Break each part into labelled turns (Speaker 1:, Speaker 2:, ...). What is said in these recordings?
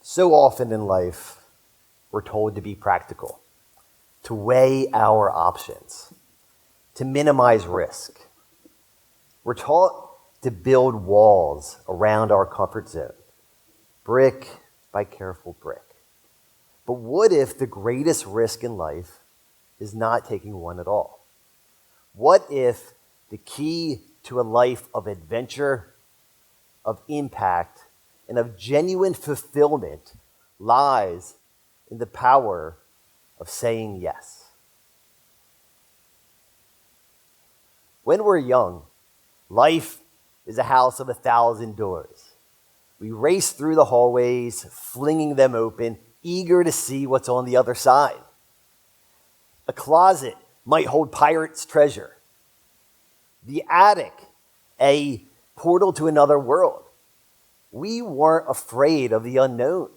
Speaker 1: So often in life, we're told to be practical, to weigh our options, to minimize risk. We're taught to build walls around our comfort zone, brick by careful brick. But what if the greatest risk in life is not taking one at all? What if the key to a life of adventure, of impact, and of genuine fulfillment lies in the power of saying yes? When we're young, life is a house of 1,000 doors. We race through the hallways, flinging them open, eager to see what's on the other side. A closet might hold pirate's treasure. The attic, a portal to another world. We weren't afraid of the unknown.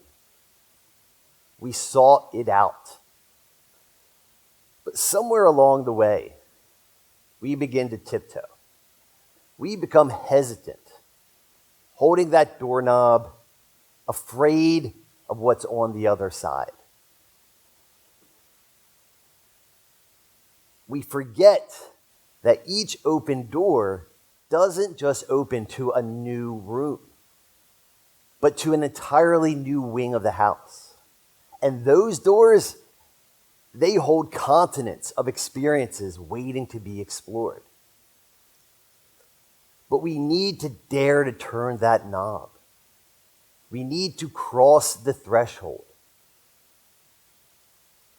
Speaker 1: We sought it out. But somewhere along the way, we begin to tiptoe. We become hesitant, holding that doorknob, afraid of what's on the other side. We forget that each open door doesn't just open to a new room, but to an entirely new wing of the house. And those doors, they hold continents of experiences waiting to be explored. But we need to dare to turn that knob. We need to cross the threshold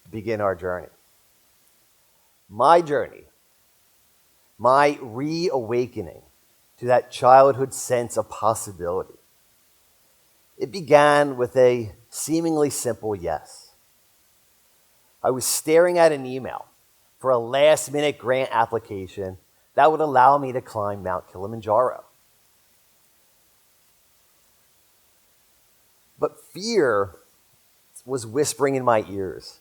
Speaker 1: to begin our journey. My journey, my reawakening to that childhood sense of possibility. It began with a seemingly simple yes. I was staring at an email for a last-minute grant application that would allow me to climb Mount Kilimanjaro. But fear was whispering in my ears.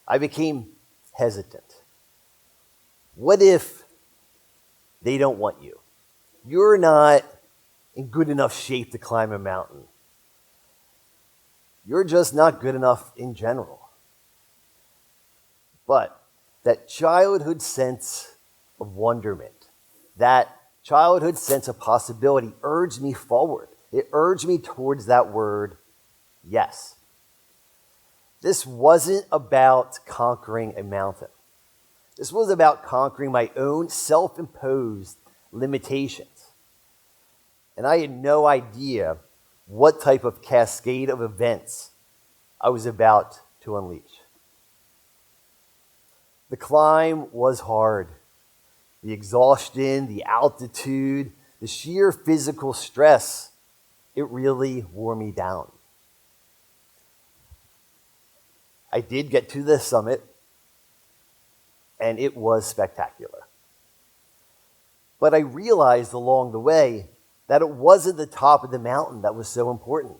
Speaker 1: I became hesitant. What if they don't want you? You're not in good enough shape to climb a mountain. You're just not good enough in general. But that childhood sense of wonderment, that childhood sense of possibility urged me forward. It urged me towards that word, yes. This wasn't about conquering a mountain. This was about conquering my own self-imposed limitations. And I had no idea what type of cascade of events I was about to unleash. The climb was hard. The exhaustion, the altitude, the sheer physical stress, it really wore me down. I did get to the summit, and it was spectacular. But I realized along the way that it wasn't the top of the mountain that was so important.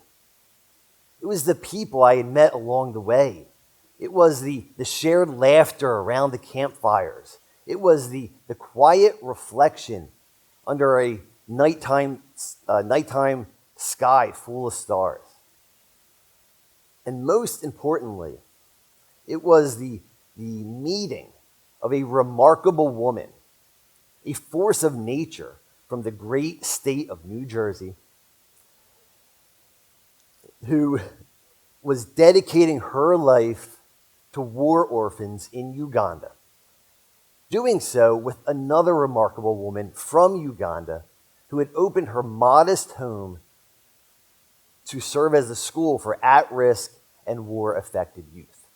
Speaker 1: It was the people I had met along the way. It was the shared laughter around the campfires. It was the quiet reflection under a nighttime sky full of stars. And most importantly, it was the meeting of a remarkable woman, a force of nature from the great state of New Jersey, who was dedicating her life to war orphans in Uganda. Doing so with another remarkable woman from Uganda who had opened her modest home to serve as a school for at-risk and war-affected youth.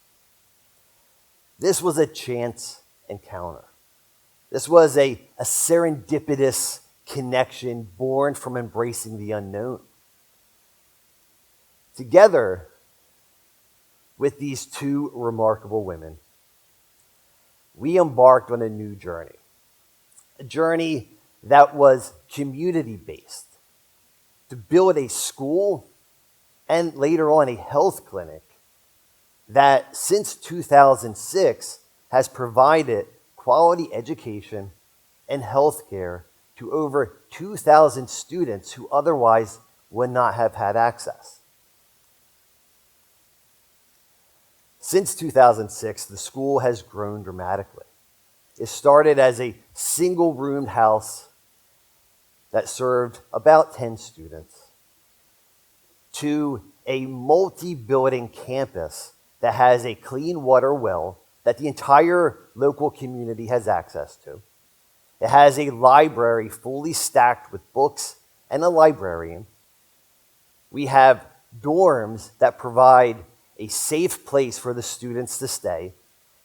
Speaker 1: This was a chance encounter. This was a serendipitous connection born from embracing the unknown. Together with these two remarkable women, we embarked on a new journey. A journey that was community-based, to build a school and later on a health clinic that since 2006 has provided quality education and healthcare to over 2,000 students who otherwise would not have had access. Since 2006, the school has grown dramatically. It started as a single-roomed house that served about 10 students to a multi-building campus that has a clean water well that the entire local community has access to. It has a library fully stacked with books and a librarian. We have dorms that provide a safe place for the students to stay,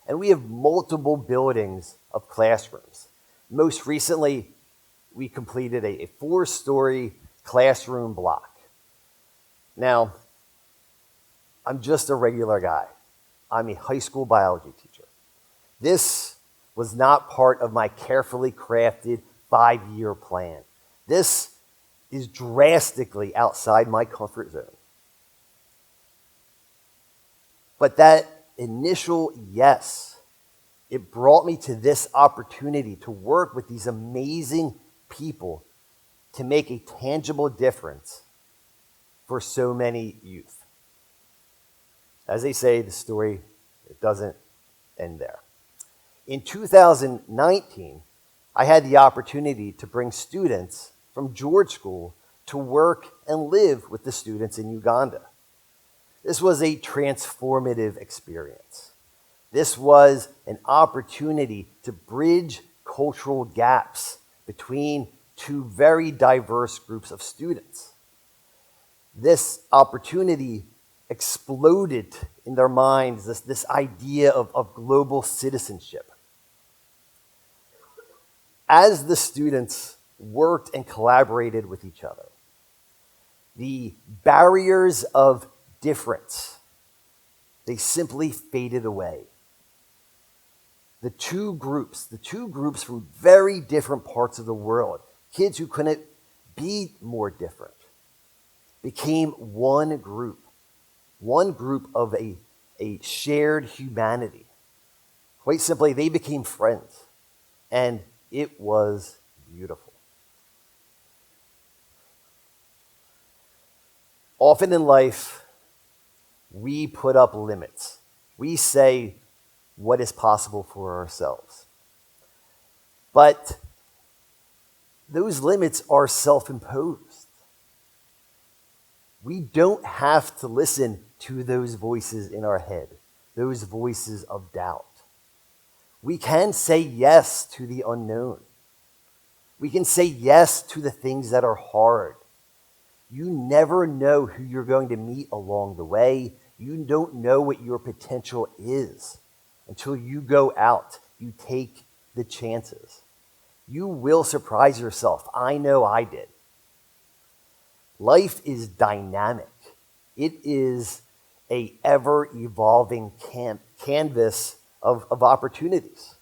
Speaker 1: and we have multiple buildings of classrooms. Most recently, we completed a 4-story classroom block. Now, I'm just a regular guy. I'm a high school biology teacher. This was not part of my carefully crafted 5-year plan. This is drastically outside my comfort zone. But that initial yes, it brought me to this opportunity to work with these amazing people to make a tangible difference for so many youth. As they say, the story, it doesn't end there. In 2019, I had the opportunity to bring students from George School to work and live with the students in Uganda. This was a transformative experience. This was an opportunity to bridge cultural gaps between two very diverse groups of students. This opportunity exploded in their minds this idea of global citizenship. As the students worked and collaborated with each other, the barriers of difference, they simply faded away. The two groups from very different parts of the world, kids who couldn't be more different, became one group of a shared humanity. Quite simply, they became friends, and it was beautiful. Often in life, we put up limits. We say what is possible for ourselves. But those limits are self-imposed. We don't have to listen to those voices in our head, those voices of doubt. We can say yes to the unknown. We can say yes to the things that are hard. You never know who you're going to meet along the way. You don't know what your potential is until you go out, you take the chances. You will surprise yourself. I know I did. Life is dynamic. It is an ever-evolving canvas of opportunities.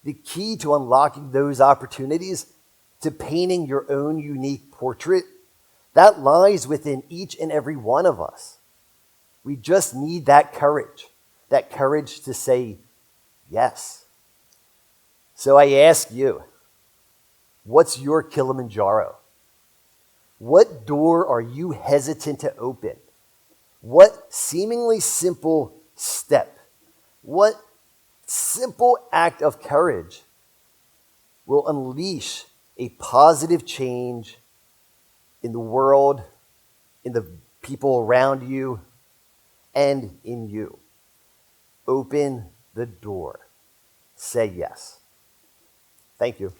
Speaker 1: The key to unlocking those opportunities, to painting your own unique portrait, that lies within each and every one of us. We just need that courage to say yes. So I ask you, what's your Kilimanjaro? What door are you hesitant to open? What seemingly simple step, what simple act of courage will unleash a positive change in the world, in the people around you, and in you? Open the door. Say yes. Thank you.